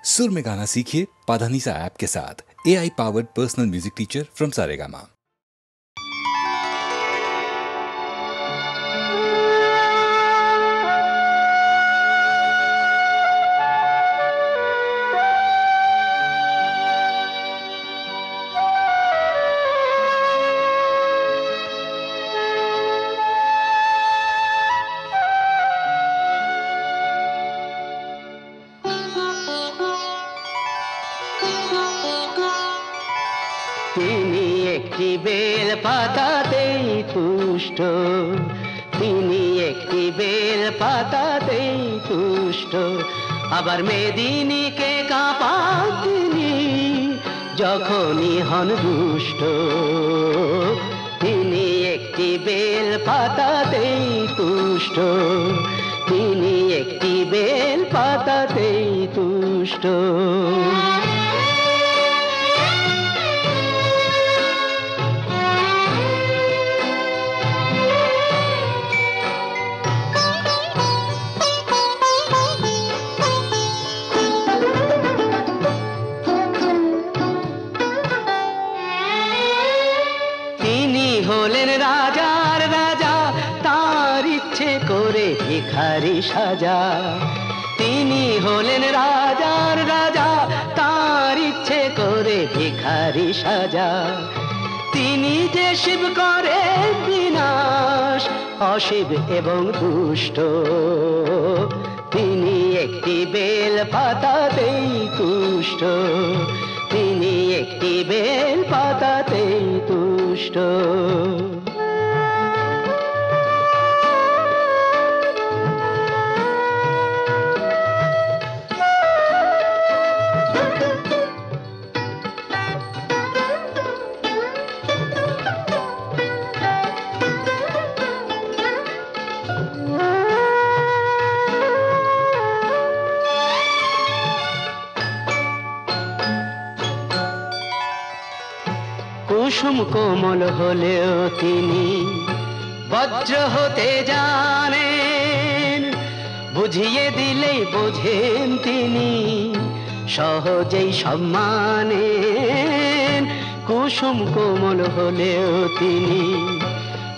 सुर में गाना सीखिए पाधानीसा ऐप के साथ। AI powered personal music teacher from Saregama. তিনি একটি বেল পাতাতেই তুষ্ট, তিনি একটি বেল পাতাতেই তুষ্ট, আবার মেদিনীকে কাঁপান তিনি যখনই হন দুষ্ট। তিনি একটি বেল পাতাতেই তুষ্ট, তিনি একটি বেল পাতাতেই তুষ্ট। হলেন রাজার রাজা, তার ইচ্ছে করে ভিখারি সাজা। তিনি হলেন রাজার রাজা, তার ইচ্ছে করে ভিখারি সাজা। তিনি যে শিব করে বিনাশ, অশিব এবং দুষ্ট। তিনি একটি বেল পাতাতেই তুষ্ট, তিনি একটি বেল পাতাতেই তুষ্ট। কুসুম কোমল হলেও তিনি বজ্র হতে জানেন, বুঝিয়ে দিলেই বোঝেন তিনি সহজেই সম্মানেন। কুসুম কোমল হলেও তিনি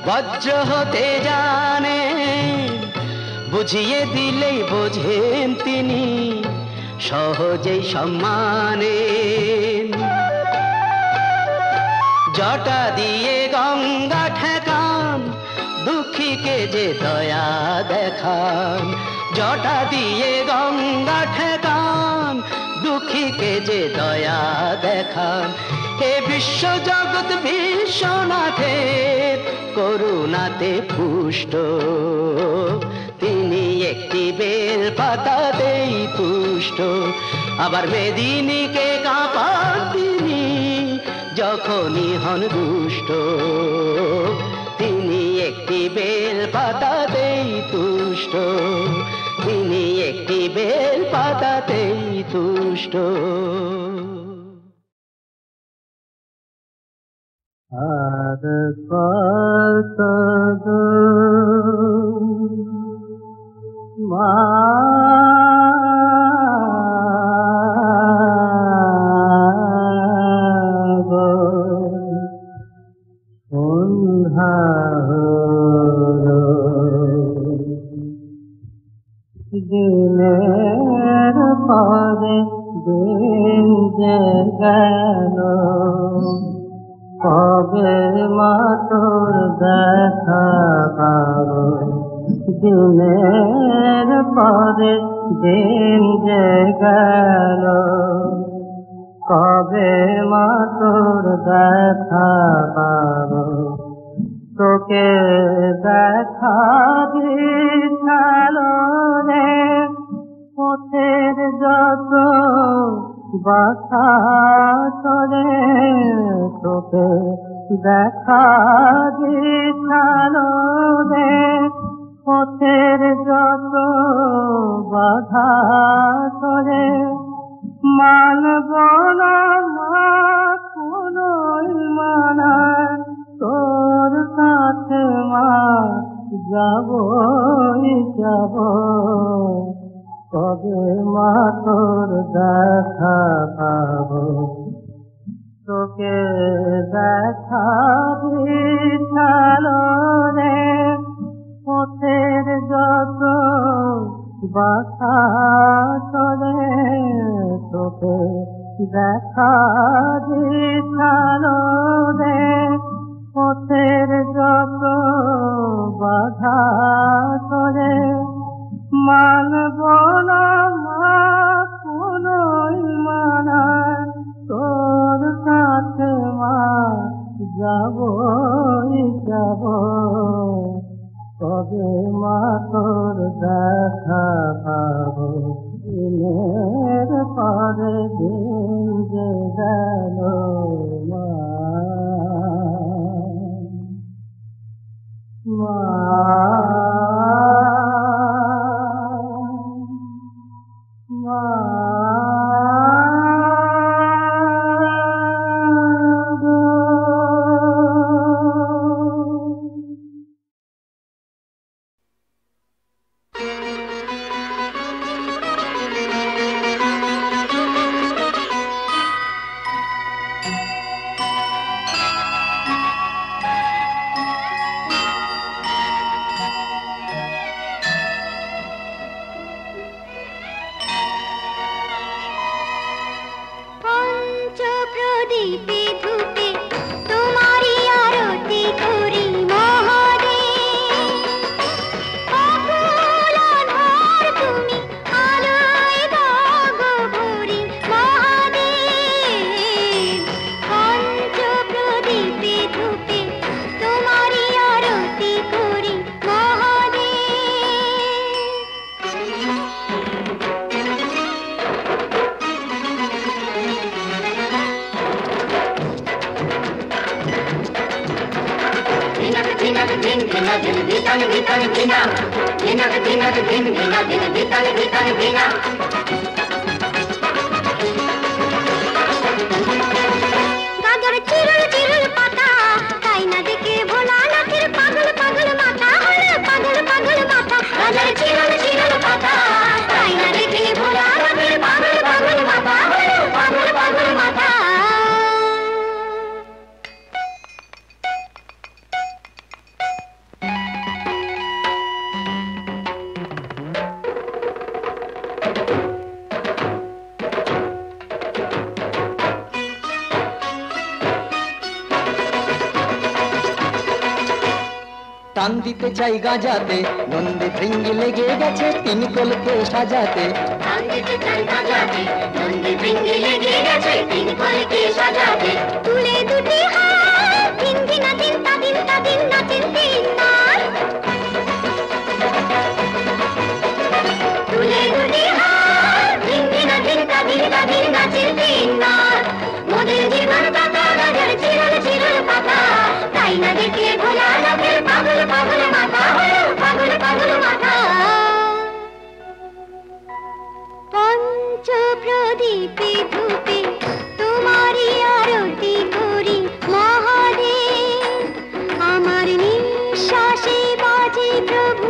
বজ্র হতে জানেন, বুঝিয়ে দিলেই বোঝেন তিনি সহজেই সম্মানেন। জটা দিয়ে গঙ্গা ঠেকান, দুঃখীকে যে দয়া দেখান। জটা দিয়ে গঙ্গা ঠেকান, দুঃখীকে যে দয়া দেখান। হে বিশ্ব জগৎ বিশ্বনাথের করুণাতে পুষ্ট, তিনি একটি বেল পাতাতেই তুষ্ট, আবার মেদিনীকে কাঁপান তিনি যখনই হন দুষ্ট। তিনি একটি বেল পাতাতেই তুষ্ট, তিনি একটি বেল পাতাতেই তুষ্ট। আর কত মা দিনের পরে দিন যে গেল, কবে মা তোর দেখা পাবো। দিনের পরে দিন যে গেল, কবে মা তোর দেখা পাবো। তোকে দেখা দিলো রে পথের যত বাসা করে, তোকে দেখা দিলো রে পথের যত বাধা করে। মানব না মা কোনোই মানা, তোর কাছে মা যাবই যাব। কবে মা তোর দেখা পাবো, তোকে দেখা দিশালো রে পথের যত বাসা চলে, তোকে দেখা দিশালো রে পথের যত বাধা চলে। মানব না মা কোনই মানা, তোর কাছে মা যাবই যাব, কবে মা তোর দেখা পাবো। দিনের পরে দিন যে গেল মা, মা টান দিতে চাই গাজাতে, নন্দী ভৃঙ্গি লেগে গেছে তিন কলকে সাজাতে। টান দিতে চাই গাজাতে, নন্দী ভৃঙ্গি লেগে গেছে তিন কলকে সাজাতে। তুলে দুটি হাত দিন দিন দিন তা দিন তা দিন নাচেন তিন নার। তুলে দুটি হাত দিন দিন দিন তা দিন তা দিন নাচেন তিন নার। মোদের জীবন পাতা রাজার চিরল চিরল পাতা, তাই না দেখে ভোলা লোকের পাগল পাগল মাথা, পাগল পাগল মাথা। পঞ্চ প্রদীপে ধূপে তোমারই আরতি করি মহাদেব। আমার নিঃশ্বাসে বাজে প্রভু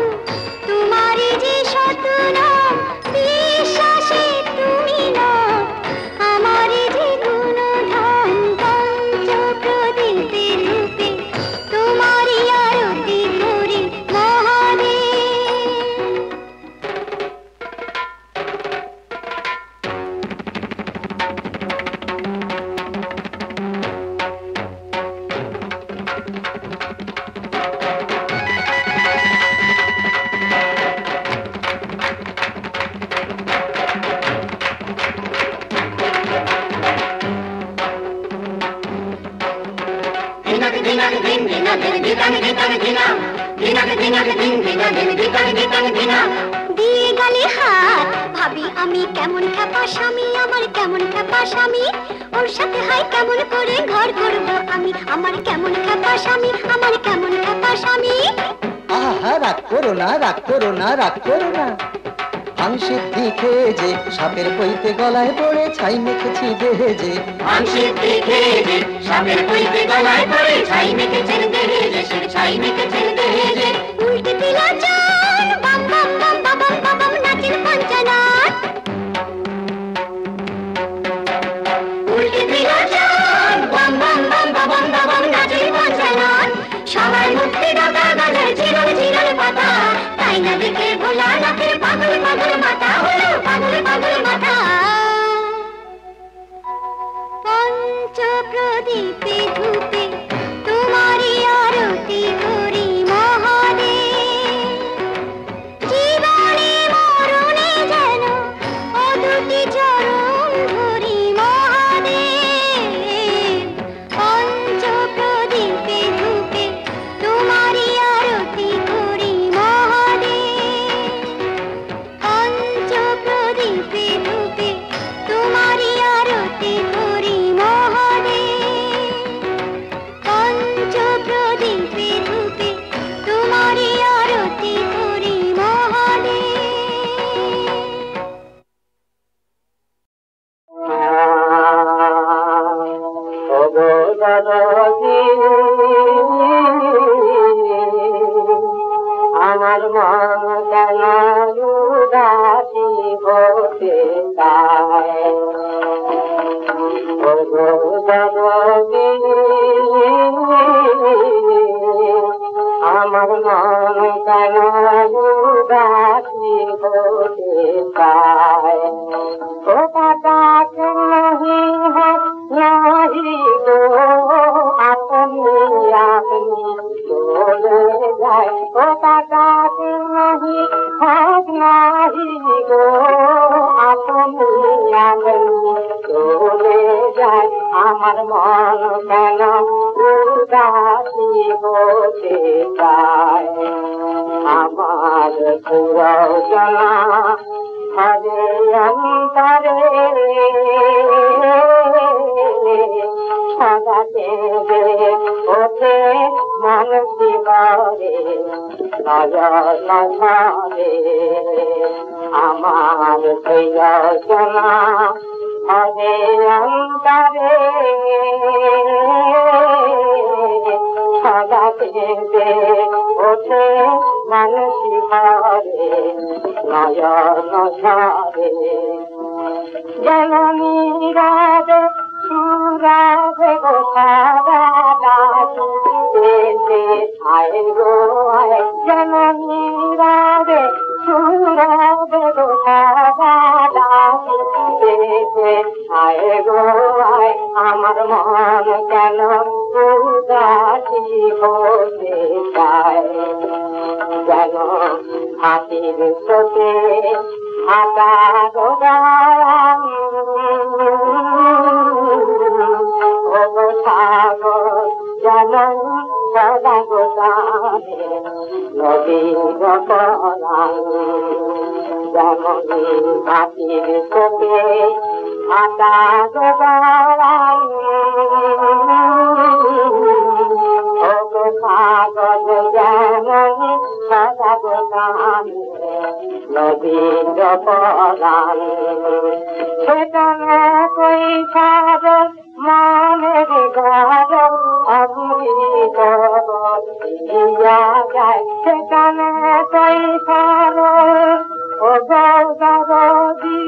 তোমারই যে শতনাম, বিশ্বাসে তুমি না আমারই যে গুণধাম। পঞ্চ প্রদীপে ধূপে তোমারই আরতি করি মহাদেব। দিয়ে গেলে হাত ভাবি আমি কেমন খেপা স্বামী, আমার কেমন খেপা স্বামী। ওর সাথে হাই কেমন করে ঘর করবো আমি, আমার কেমন খেপা স্বামী, আমার কেমন খেপা স্বামী। আহা রাগ করো না, রাগ করো না, রাগ করো না। আংশিদ্ধি খেয়ে যে সাপের কইতে গলায় পড়ে ছাই মেখেছি দেহে যে। আংশিদ্ধি খেয়ে যে সাপের কইতে গলায় পড়ে ছাই মেখেছেন দেহে যে, ছাই মেখেছেন দেহে যে। উল্টে দিলা চান বাম বাম বাম বাম বাম নাচের পঞ্চনা। প্রদীপে ধূপে তোমারই আরতি করি মহাদেব। জীবনে মরণে যেন ও দুটি চরণ ধরি মহাদেব। পঞ্চ প্রদীপে ধূপে তোমারই আরতি করি মহাদেব। পঞ্চ প্রদীপে ধূপে তোমারই আরতি করি মহাদেব। পঞ্চ প্রদীপে ধূপে তোমারই আরতি করি আমার মন কেন উদাসী হতে চায়, আমার মন কেন উদাসী হতে চায়। ও কাটাক নাহি নাহি গো আপনি আপনি চলে যায়। ও কাটাক নাহি নাহি গো আপনি আপনি চলে যায়। আমার মন কেন উদাসী হতে চায়। আমার সুরচনা হরে অন্তরে সদা দেবে ওঠে মন শিবরে নয়ন ধরে। আমার সুরচনা হরে অন্তরে সদা দেবে ওঠে মন শিবরে নয়ন ধরে। জননী রাধে সুরাধে গো সারা দাসে আয় গো আয়। জননী রাধে সুরাধে গো সারা দাসে আয় গো আয়। আমার মন কেন উদাসী হতে চায়। যেন হাতির চোখে হাতা গোদাম ও সাগর যেন সদা গোদামে নদীর পরাণ। যেমন হাতির চোখে হাতা গোদাম ও সাগর যেমন সদা গোদামে নদীর পরাণ। সেখানে কই সাগর মনের ঘর অমৃত দিয়া যায়। সেখানে কই সাগর ও গৌরবী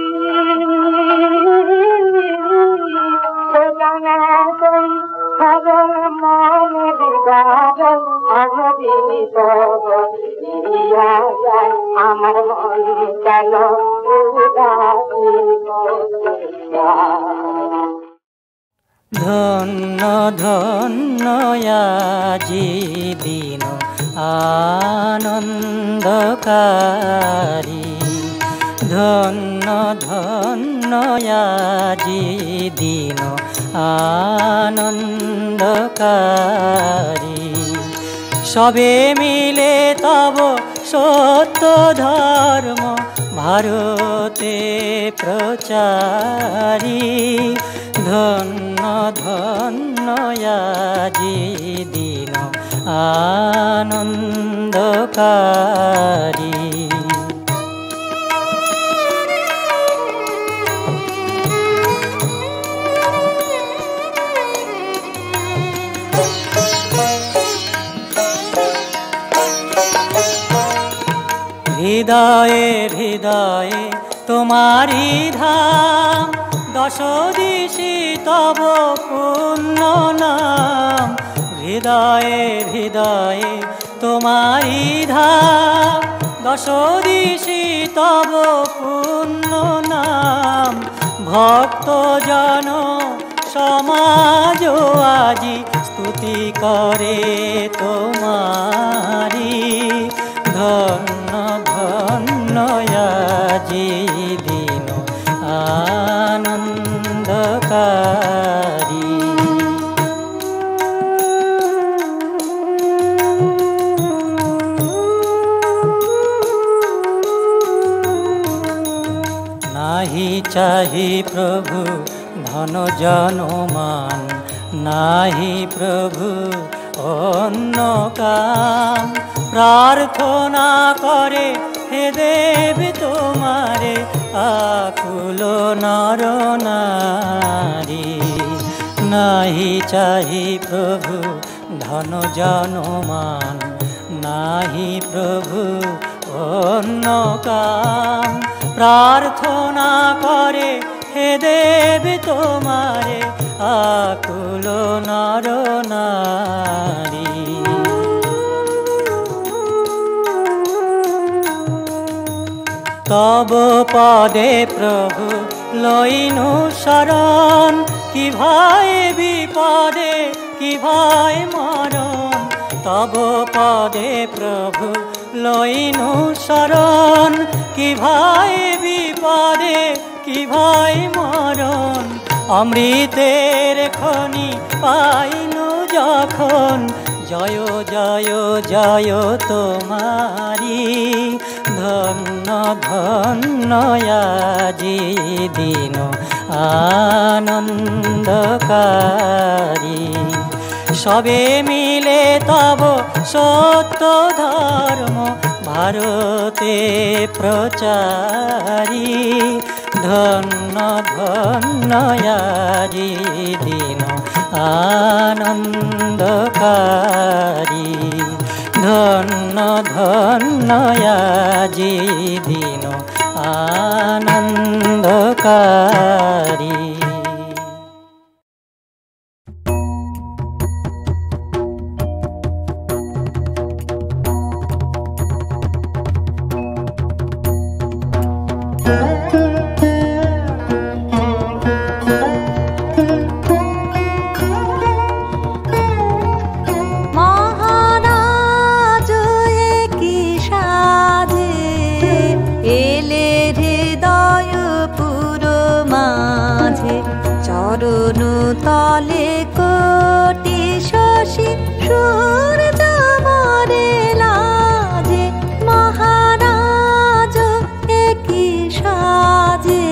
সেখানে কই সাগর মনের ঘর অমৃত দিয়া যায়। আমার মন কেন উদাসী হতে চায়। ধন্য ধন্য আজি দিন আনন্দকারী। ধন্য ধন্য আজি দিন আনন্দকারী। সবে মিলে তব সত্য ধর্ম ভারতে প্রচারী। ধন্য ধন্য আজি দিন আনন্দকারী। হৃদয়ে হৃদয়ে তোমারি ধাম, দশ দিশি তব পুণ্য নাম। হৃদয়ে হৃদয়ে তোমারি ধাম, দশ দিশি তব পুণ্য নাম। ভক্ত জন সমাজ আজি স্তুতি করে তোমারি। ধন্য ধন্য আজি দিন আনন্দকারী। নাহি চাহি প্রভু ধন জনমান, নাহি প্রভু অন্য কাম। প্রার্থনা করে হে দেব তোমারে আকুল নর নারী। নাহি চাহি প্রভু ধন জনমান, নাহি প্রভু অন্য কাম। প্রার্থনা করে হে দেব তোমারে আকুল নর নারী। তব পদে প্রভু লইনু শরণ, কি ভাই বিপদে কি ভাই মরণ। তব পদে প্রভু লইনু শরণ, কি ভাই বিপদে কি ভাই মরণ। অমৃতের খনি পাইনু যখন, জয় জয় জয় তোমারি। ধন্য ধন্য আজি দিন আনন্দকারী। সবে মিলে তব সত্য ধর্ম ভারতে প্রচারী। ধন্য ধন্য আজি দিন আনন্দকারী। ধন্য ধন্য আজি দিন আনন্দকারী। তলে কোটি শশী সূর্য মরে লাজে। মহারাজ একই সাজে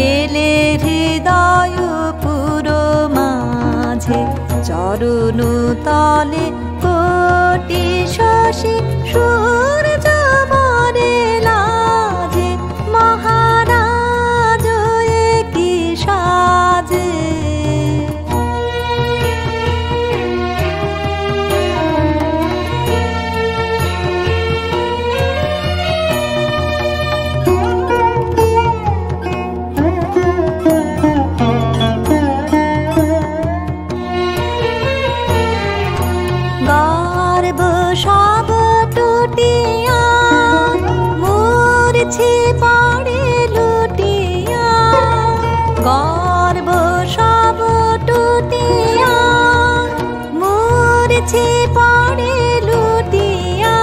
এলে হৃদয় পুরো মাঝে। চরণ তলে কোটি শশী সূর্য মরে লাজে। মহারাজ একই সাজে। গর্ব সব টুটিয়া মূর্ছে পড়ে লুটিয়া। গর্ব সব টুটিয়া মূর্ছে পড়ে লুটিয়া।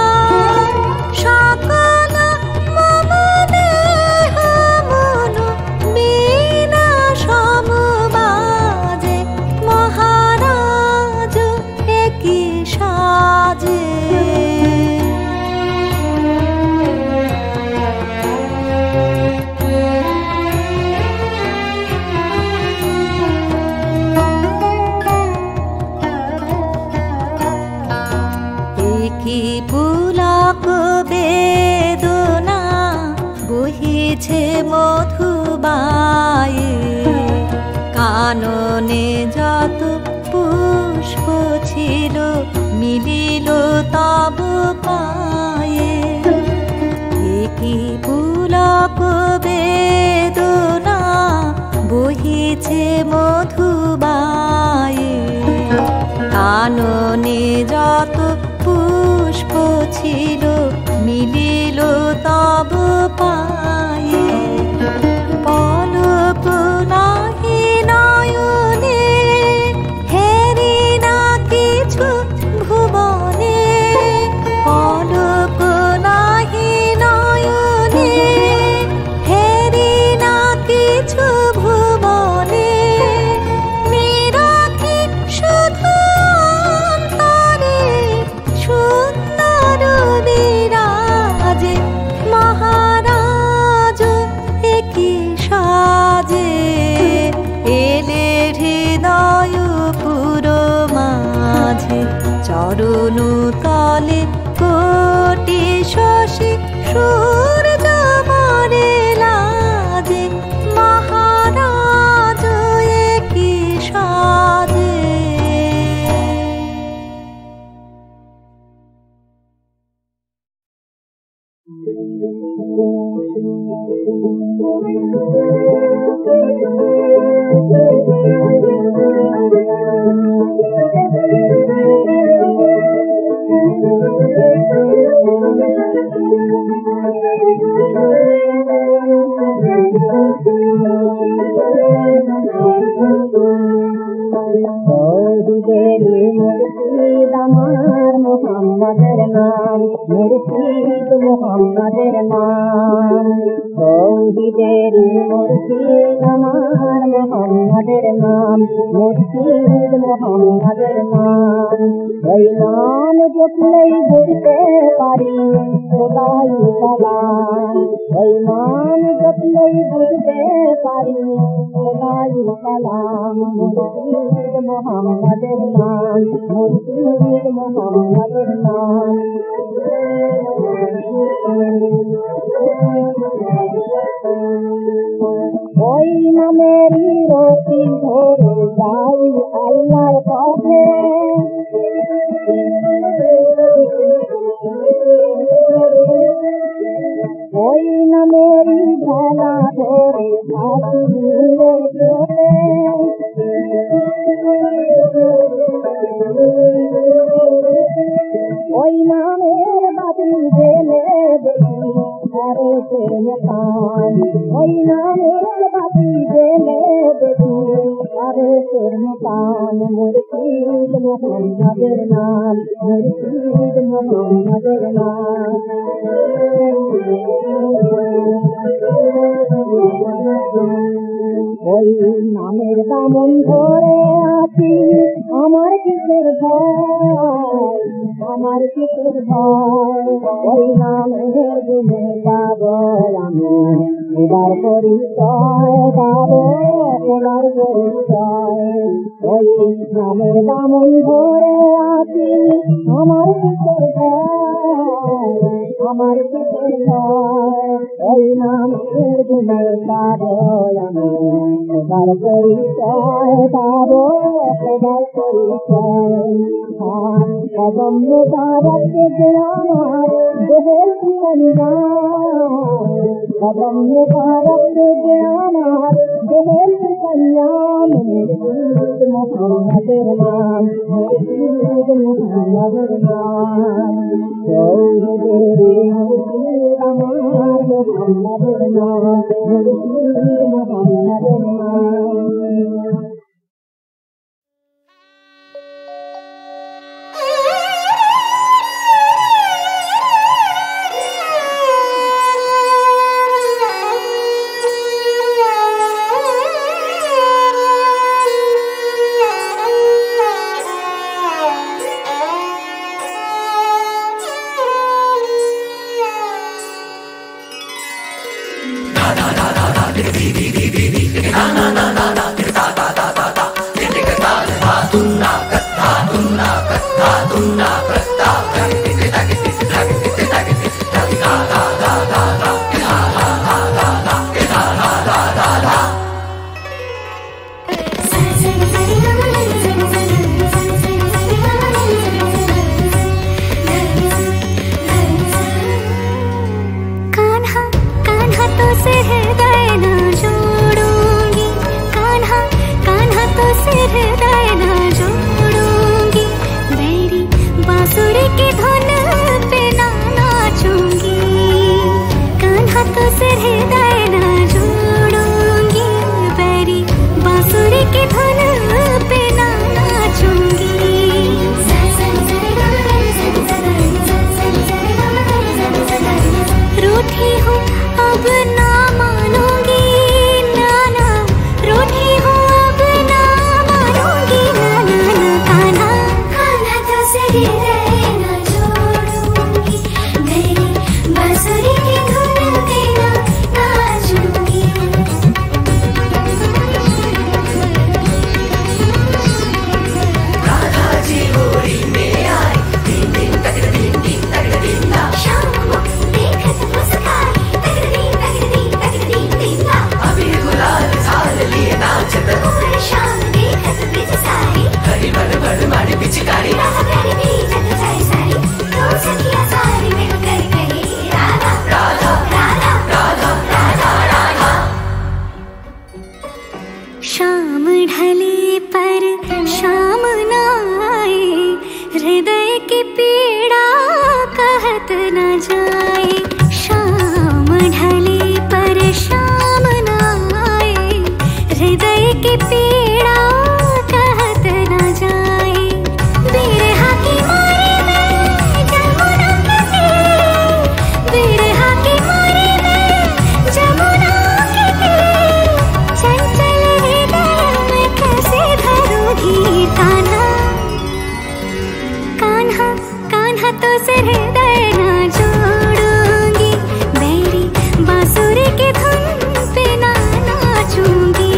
সকল মম দেহ মন বিনা সমবাজে। মহারাজ একই সাজে। একই পুলক বেদনা বহিছে মধুবায়ে। কাননে যত পুষ্প ছিল মিলিল তব পায়ে। একই পুলক বেদনা বহিছে মধুবায়ে। কাননে যত পুষ্প ছিল মিলিল তব পায়ে। পলক নাহি নয়ন আমার মোহাম্মদের নাম, মুর্শিদ মোহাম্মদের নাম। তৌহিদের মুর্শিদ আমার মোহাম্মদের নাম, মুর্শিদ মোহাম্মদের নাম। ওই নাম জপলেই বুঝতে পারি খোদাই কালাম, ওই নাম জপলেই বুঝতে পারি খোদাই কালাম। মুর্শিদ মোহাম্মদের নাম, মুর্শিদ মোহাম্মদের নাম। ওই নামেরই রতি ধরে যাই আল্লাহর পথে, ওই নামেরই ভেলা ধরে থাকি চলে। ওই নামের বাতি জেলে দেখি আরে প্রেমকান, ওই নামের বাতি জেলে দেখি আরে প্রেমকান। মুর্শিদ মোহাম্মদের নাম, মুর্শিদ মোহাম্মদের নাম। ওই নামের দামন ধরে আছি আমার কিসের ভয়, আমার কিসের ভয়। ওই নামের গুণে পাবো আমি এবার পরিচয়, পাবো এবার পরিচয়। ওই নামের দামন ধরে আছি আমার কিসের ভয়, আমার কিসের ভয়। ওই নামের গুণে পাবো আমি এবার পরিচয়, পাবো এবার পরিচয়। কদম মুবারক যে আমার দেহের কন্যাম, কদম মুবারক যে আমার দেহের কন্যাম। মুর্শিদ মোহাম্মদের নাম, মুর্শিদ মোহাম্মদের নাম। চৌধুরী মুর্শিদ আমার মোহাম্মদের নাম, মুর্শিদ মোহাম্মদের নাম। शाम ढले पर शाम न आए, हृदय की पीड़ा कहत न जाए। शाम ढले पर शाम न आए, हृदय की पीड़ा कहत न जाए। बिरहा की मारे में जमुना के तीर, बिरहा की मारे में जमुना के तीर, चंचल हृदय में कैसे धरूंगी कान्हा। कान्हा कान्हा तो से हृदय न जोड़ूंगी, बैरी बांसुरी की धुन पे ना नाचूंगी।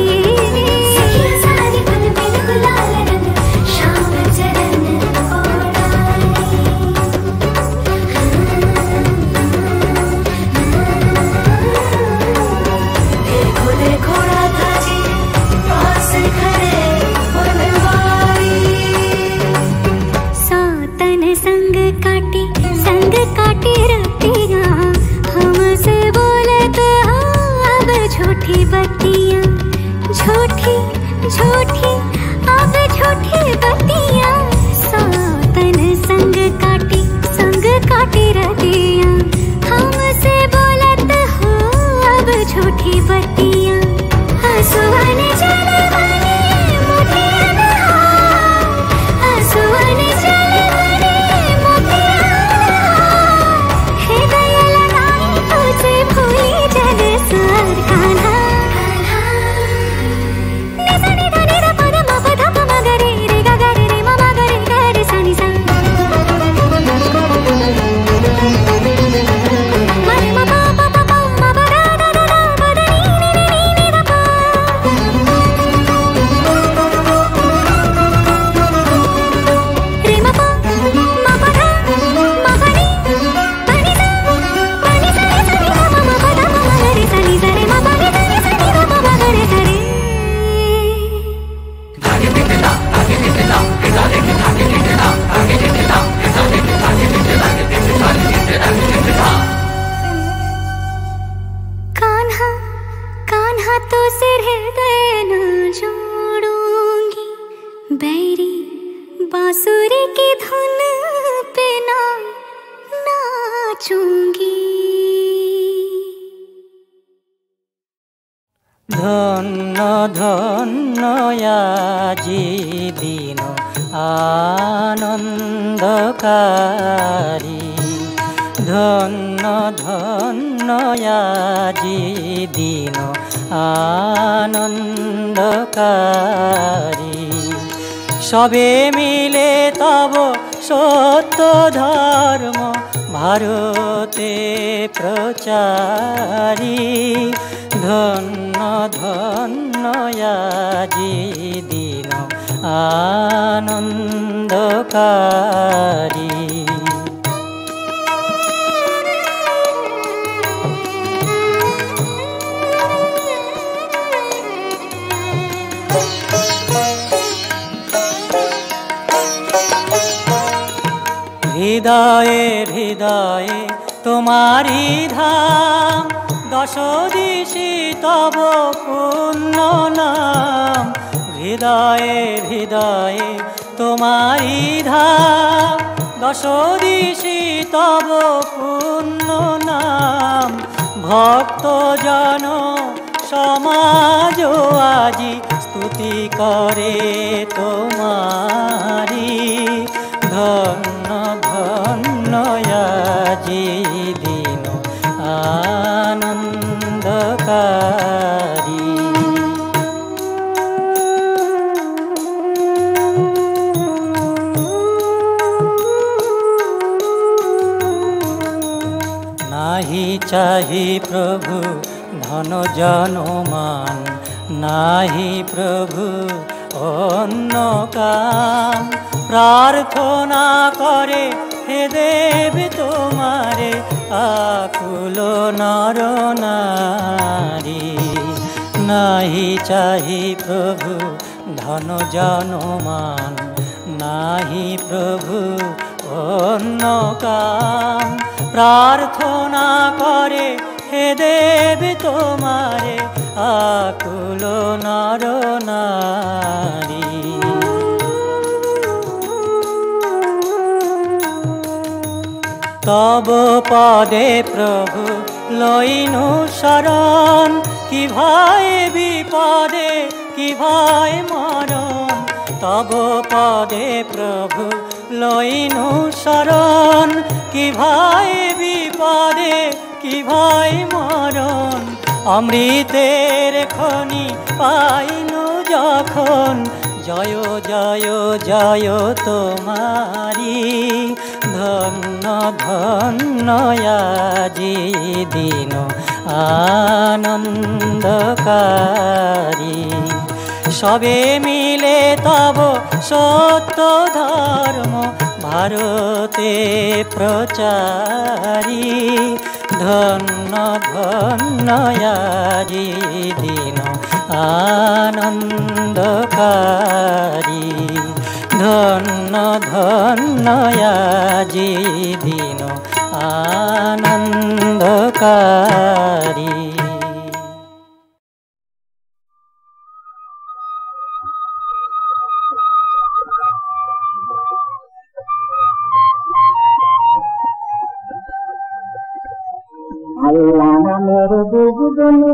सारी बुलबुल गुलाल रंग शाम चरण ओढ़ाई। देखो देखो राधा जी पास खड़े बनवाई। सातन संग काटी रतियाँ, हमसे बोलत अब झूठी बत्तियाँ। झूठी झूठी अब झूठी बत्तियाँ, सातन संग काटी रतियाँ, हमसे बोलत हो अब झूठी बत्तियाँ। हंसुअन जलवने मोतियन हार, हंसुअन जलवने मोतियन हार, हृदय लगाई तुझे भूली जग सार। कान्हा निसा निधा निधा पद म पध प म ग रे रे ग ग रे रे म म ग रे ग रे सा नि सा। म रे म प प प प म प ग ग ग ग प द नि नि नि नि नि ध प। रे म प म प ध म प नि प नि सा रे सा नि ध म म प ध प म ग रे सा नि सा रे म प ग ध नि सा नि ध प म ग रे सा रे। कान्हा कान्हा तो सिर हृदय न जोड़ूंगी, बैरी बांसुरी की धुन पे ना नाचूंगी। ধন্য ধন্য আজি দিন আনন্দকারী, ধন্য ধন্য আজি দিন আনন্দকারী। সবে মিলে তব সত্য ধর্ম ভারতে প্রচারী, ধন্য ধন্য আজি দিন আনন্দকারী। হৃদয়ে হৃদয়ে তোমারি ধাম, দশ দিশি তব পুণ্য নাম। হৃদয়ে হৃদয়ে তোমারি ধাম, দশ দিশি তব পুণ্য নাম। ভক্ত জন সমাজ আজি স্তুতি করে তোমারি, ধন্য ধন্য আজি দিন আনন্দকারী। নাহি চাহি প্রভু ধন জন মান, নাহি প্রভু অন্য কাম। প্রার্থনা করে হে দেব তোমারে আকুল নর নারী। নাহি চাহি প্রভু ধন জন মান, নাহি প্রভু অন্য কাম। প্রার্থনা করে হে দেব তোমারে আকুল নর নারী। তব পদে প্রভু লইনু শরণ, কি ভাই বিপদে কি ভাই মরণ। তব পদে প্রভু লইনু শরণ, কি ভাই বিপদে কি ভাই মরণ। অমৃতের খনি পাইনু যখন, জয় জয় জয় তোমারি। ধন্য ধন্য আজি দিন আনন্দকারী। সবে মিলে তব সত্য ধর্ম ভারতে প্রচারী। ধন্য ধন্য আজি দিন আনন্দকারী। ধন্য ধন্য আজি দিন আনন্দকারী। আল্লাহ নামের দুজনে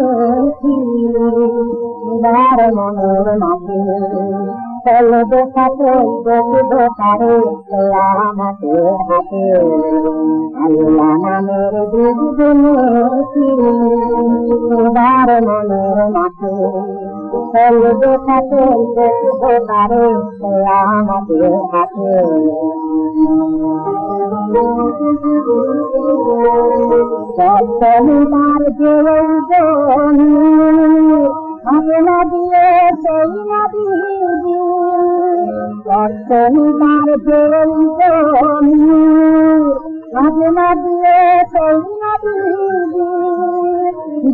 দার মনের মাঝে চলো দেখাতে দেখিব তারে আমাকে হাতে। আল্লাহ নামের দুজনে দার মনের মাঝে চলো দেখাতে দেখিব তারে আমাকে হাতে। সত্যমিতার জীবন হবে না দিয়ে সেই না দিবি। সত্যমিতার জীবন হবে না দিয়ে সেই না দিবি।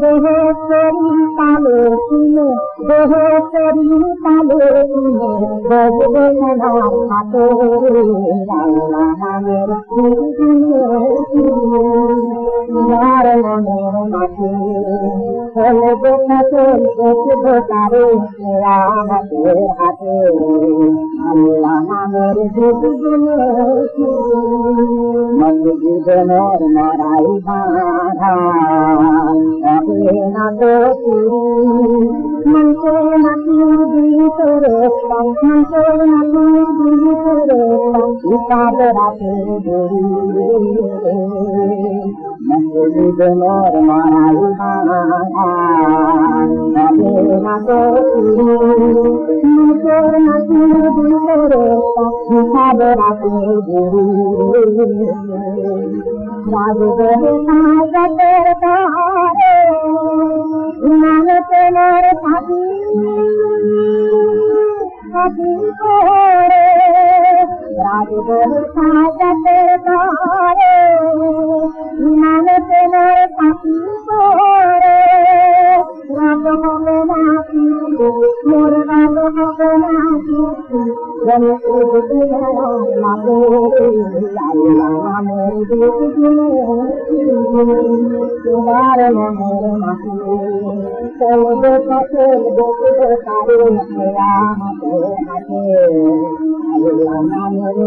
দেহে শরীর তালে কিনে দেহে শরীর তালে কিনে বসবে সোনার হাতে। আল্লাহ নামের যার মনের মাঝে চলে দেখাতে দেখিব তারে আমাদের হাতে। আল্লাহ নামের জীবনের মরাই বাধা হবে না তো মনকে নাতির ভিতরে মনকে নাতির ভিতরে হিসাব রাখে জীবনের মরাই বাধা হবে না তো মনকে নাতির ভিতরে হিসাব রাখে রাজদের সাজতের তারে নামতের পাখি পাখি করে। রাজদের সাজতের তারে নামতের পাখি করে। রাত হবে না কিন্তু মোর রাত হবে না কিন্তু তোমার মনের মাঝে চলবে সকল দেখিতে পারে আমাদের হাতে। আল্লাহ নামের